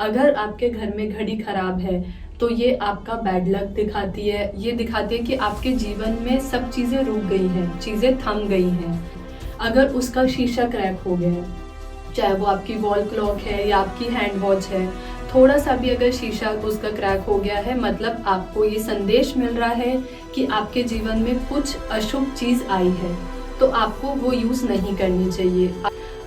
अगर आपके घर में घड़ी खराब है तो ये आपका बैड लक दिखाती है। ये दिखाती है कि आपके जीवन में सब चीज़ें रुक गई हैं, चीज़ें थम गई हैं। अगर उसका शीशा क्रैक हो गया है, चाहे वो आपकी वॉल क्लॉक है या आपकी हैंड वॉच है, थोड़ा सा भी अगर शीशा उसका क्रैक हो गया है, मतलब आपको ये संदेश मिल रहा है कि आपके जीवन में कुछ अशुभ चीज़ आई है, तो आपको वो यूज़ नहीं करनी चाहिए।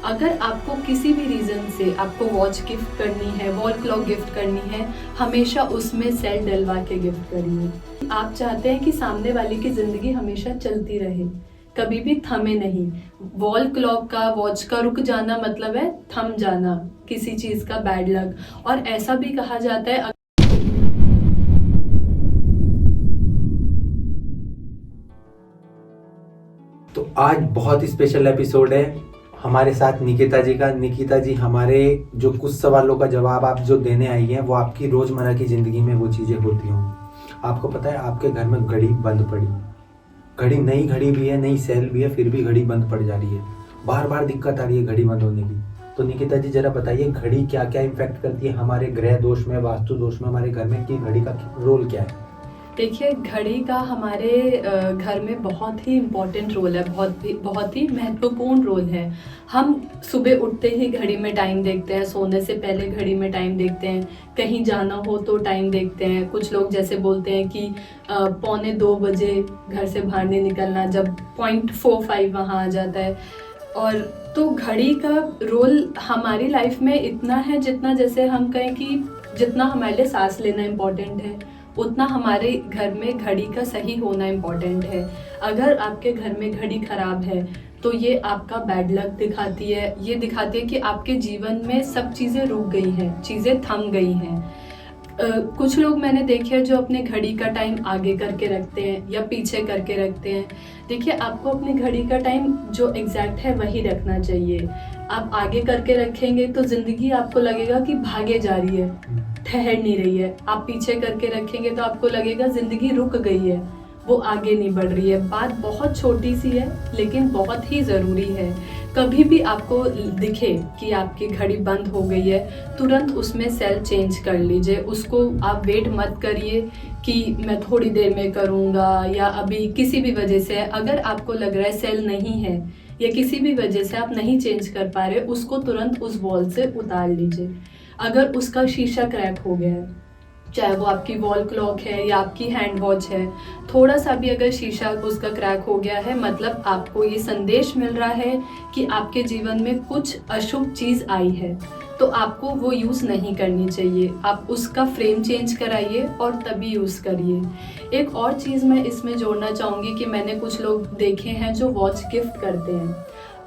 अगर आपको किसी भी रीज़न से आपको वॉच गिफ्ट करनी है, वॉल क्लॉक गिफ्ट करनी है, हमेशा उसमें सेल डलवा के गिफ्ट करिए। आप चाहते हैं कि सामने वाले की ज़िंदगी हमेशा चलती रहे, कभी भी थमे नहीं। वॉल क्लॉक का, वॉच का रुक जाना मतलब है थम जाना, किसी चीज़ का बैड लक। और ऐसा भी कहा जाता है तो आज बहुत स्पेशल एपिसोड है हमारे साथ निकिता जी का। निकिता जी, हमारे जो कुछ सवालों का जवाब आप जो देने आई हैं वो आपकी रोज़मर्रा की ज़िंदगी में वो चीज़ें होती होंगी। आपको पता है आपके घर में घड़ी बंद पड़ी, घड़ी नई घड़ी भी है, नई सेल भी है, फिर भी घड़ी बंद पड़ जा रही है, बार बार दिक्कत आ रही है घड़ी बंद होने की। तो निकिता जी जरा बताइए, घड़ी क्या क्या इम्पैक्ट करती है हमारे ग्रह दोष में, वास्तु दोष में, हमारे घर में, कि घड़ी का रोल क्या है? देखिए, घड़ी का हमारे घर में बहुत ही इम्पोर्टेंट रोल है, बहुत ही महत्वपूर्ण रोल है। हम सुबह उठते ही घड़ी में टाइम देखते हैं, सोने से पहले घड़ी में टाइम देखते हैं, कहीं जाना हो तो टाइम देखते हैं। कुछ लोग जैसे बोलते हैं कि 1:45 घर से बाहर नहीं निकलना, जब 0.45 वहाँ आ जाता है। और तो घड़ी का रोल हमारी लाइफ में इतना है, जितना जैसे हम कहें कि जितना हमारे लिए सांस लेना इम्पोर्टेंट है, उतना हमारे घर में घड़ी का सही होना इम्पॉर्टेंट है। अगर आपके घर में घड़ी खराब है तो ये आपका बैड लक दिखाती है। ये दिखाती है कि आपके जीवन में सब चीज़ें रुक गई हैं, चीज़ें थम गई हैं। कुछ लोग मैंने देखे हैं जो अपने घड़ी का टाइम आगे करके रखते हैं या पीछे करके रखते हैं। देखिए, आपको अपनी घड़ी का टाइम जो एग्जैक्ट है वही रखना चाहिए। आप आगे करके रखेंगे तो ज़िंदगी आपको लगेगा कि भागे जा रही है, ठहर नहीं रही है। आप पीछे करके रखेंगे तो आपको लगेगा ज़िंदगी रुक गई है, वो आगे नहीं बढ़ रही है। बात बहुत छोटी सी है लेकिन बहुत ही ज़रूरी है। कभी भी आपको दिखे कि आपकी घड़ी बंद हो गई है, तुरंत उसमें सेल चेंज कर लीजिए। उसको आप वेट मत करिए कि मैं थोड़ी देर में करूँगा या अभी किसी भी वजह से। अगर आपको लग रहा है सेल नहीं है या किसी भी वजह से आप नहीं चेंज कर पा रहे, उसको तुरंत उस वॉल से उतार लीजिए। अगर उसका शीशा क्रैक हो गया है, चाहे वो आपकी वॉल क्लॉक है या आपकी हैंड वॉच है, थोड़ा सा भी अगर शीशा उसका क्रैक हो गया है, मतलब आपको ये संदेश मिल रहा है कि आपके जीवन में कुछ अशुभ चीज़ आई है, तो आपको वो यूज़ नहीं करनी चाहिए। आप उसका फ्रेम चेंज कराइए और तभी यूज़ करिए। एक और चीज़ मैं इसमें जोड़ना चाहूँगी कि मैंने कुछ लोग देखे हैं जो वॉच गिफ्ट करते हैं।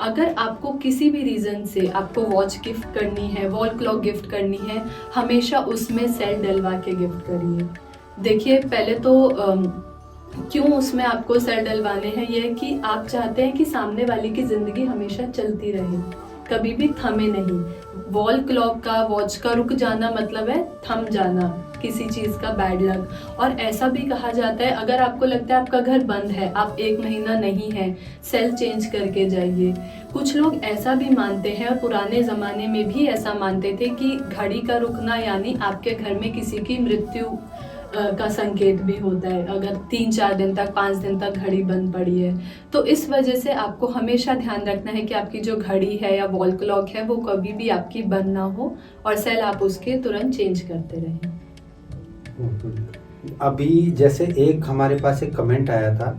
अगर आपको किसी भी रीज़न से आपको वॉच गिफ्ट करनी है, वॉल क्लॉक गिफ्ट करनी है, हमेशा उसमें सेल डलवा के गिफ्ट करिए। देखिए, पहले तो क्यों उसमें आपको सेल डलवाने हैं, ये है कि आप चाहते हैं कि सामने वाले की ज़िंदगी हमेशा चलती रहे, कभी भी थमे नहीं। वॉल क्लॉक का, वॉच का रुक जाना मतलब है थम जाना, किसी चीज़ का बैड लक। और ऐसा भी कहा जाता है, अगर आपको लगता है आपका घर बंद है, आप 1 महीना नहीं है, सेल चेंज करके जाइए। कुछ लोग ऐसा भी मानते हैं, और पुराने ज़माने में भी ऐसा मानते थे, कि घड़ी का रुकना यानी आपके घर में किसी की मृत्यु का संकेत भी होता है। अगर 3-4 दिन तक, 5 दिन तक घड़ी बंद पड़ी है, तो इस वजह से आपको हमेशा ध्यान रखना है कि आपकी जो घड़ी है या वॉल क्लॉक है वो कभी भी आपकी बंद ना हो, और सेल आप उसके तुरंत चेंज करते रहें। अभी जैसे एक हमारे पास एक कमेंट आया था,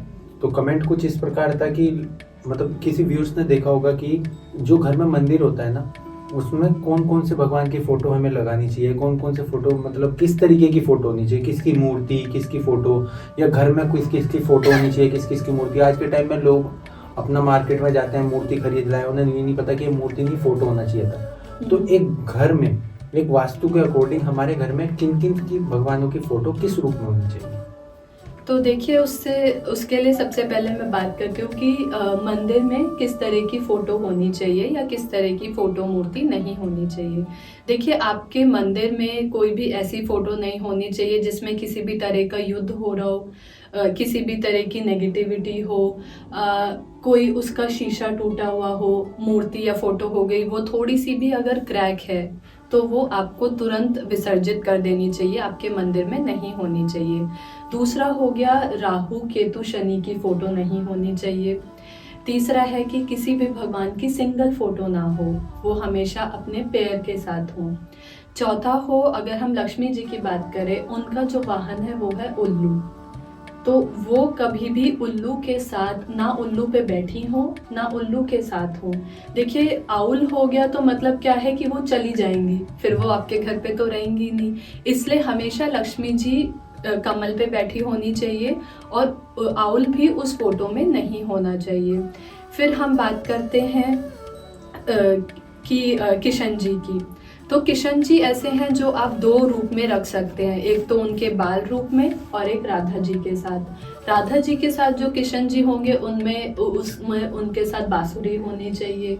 तो कमेंट कुछ इस प्रकार था कि मतलब किसी व्यूअर्स ने देखा होगा कि जो घर में मंदिर होता है ना, उसमें कौन कौन से भगवान की फोटो हमें लगानी चाहिए, कौन कौन से फोटो, मतलब किस तरीके की फोटो होनी चाहिए, किसकी मूर्ति, किसकी फोटो, या घर में किस किसकी फोटो होनी चाहिए, किस किसकी मूर्ति। आज के टाइम में लोग अपना मार्केट में जाते हैं, मूर्ति खरीद लाए, उन्हें ये नहीं पता कि ये मूर्ति नहीं, फोटो होना चाहिए था। तो एक घर में, एक वास्तु के अकॉर्डिंग हमारे घर में किन किन की भगवानों की फोटो किस रूप में होनी चाहिए? तो देखिए, उसके लिए सबसे पहले मैं बात करती हूँ कि मंदिर में किस तरह की फ़ोटो होनी चाहिए या किस तरह की फ़ोटो मूर्ति नहीं होनी चाहिए। देखिए, आपके मंदिर में कोई भी ऐसी फ़ोटो नहीं होनी चाहिए जिसमें किसी भी तरह का युद्ध हो रहा हो, किसी भी तरह की नेगेटिविटी हो, कोई उसका शीशा टूटा हुआ हो, मूर्ति या फ़ोटो हो गई, वो थोड़ी सी भी अगर क्रैक है तो वो आपको तुरंत विसर्जित कर देनी चाहिए, आपके मंदिर में नहीं होनी चाहिए। दूसरा हो गया, राहु केतु शनि की फ़ोटो नहीं होनी चाहिए। तीसरा है कि किसी भी भगवान की सिंगल फ़ोटो ना हो, वो हमेशा अपने पेयर के साथ हो। चौथा हो, अगर हम लक्ष्मी जी की बात करें, उनका जो वाहन है वो है उल्लू, तो वो कभी भी उल्लू के साथ, ना उल्लू पे बैठी हो ना उल्लू के साथ हो। देखिए, आउल हो गया तो मतलब क्या है कि वो चली जाएंगी, फिर वो आपके घर पे तो रहेंगी नहीं। इसलिए हमेशा लक्ष्मी जी कमल पे बैठी होनी चाहिए और आउल भी उस फोटो में नहीं होना चाहिए। फिर हम बात करते हैं किशन जी की। तो किशन जी ऐसे हैं जो आप दो रूप में रख सकते हैं, एक तो उनके बाल रूप में और एक राधा जी के साथ। राधा जी के साथ जो किशन जी होंगे उसमें उनके साथ बांसुरी होनी चाहिए।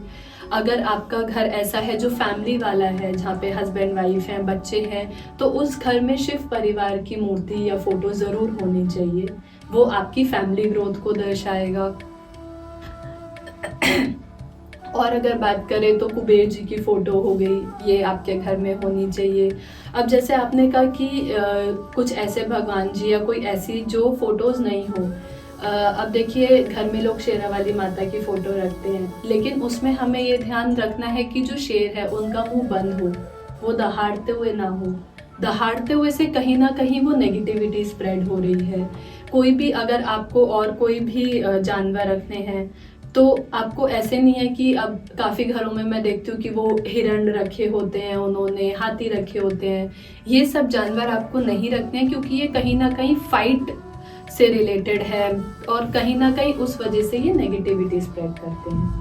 अगर आपका घर ऐसा है जो फैमिली वाला है, जहाँ पे हस्बैंड वाइफ हैं, बच्चे हैं, तो उस घर में शिव परिवार की मूर्ति या फोटो ज़रूर होनी चाहिए, वो आपकी फैमिली ग्रोथ को दर्शाएगा। और अगर बात करें तो कुबेर जी की फ़ोटो हो गई, ये आपके घर में होनी चाहिए। अब जैसे आपने कहा कि कुछ ऐसे भगवान जी या कोई ऐसी जो फ़ोटोज़ नहीं हो, अब देखिए, घर में लोग शेरा वाली माता की फ़ोटो रखते हैं, लेकिन उसमें हमें ये ध्यान रखना है कि जो शेर है उनका मुंह बंद हो, वो दहाड़ते हुए ना हो। दहाड़ते हुए से कहीं ना कहीं वो नेगेटिविटी स्प्रेड हो रही है। कोई भी, अगर आपको और कोई भी जानवर रखने हैं, तो आपको ऐसे नहीं है कि अब काफ़ी घरों में मैं देखती हूँ कि वो हिरण रखे होते हैं, उन्होंने हाथी रखे होते हैं। ये सब जानवर आपको नहीं रखने हैं, क्योंकि ये कहीं ना कहीं फाइट से रिलेटेड है और कहीं ना कहीं उस वजह से ये नेगेटिविटी स्प्रेड करते हैं।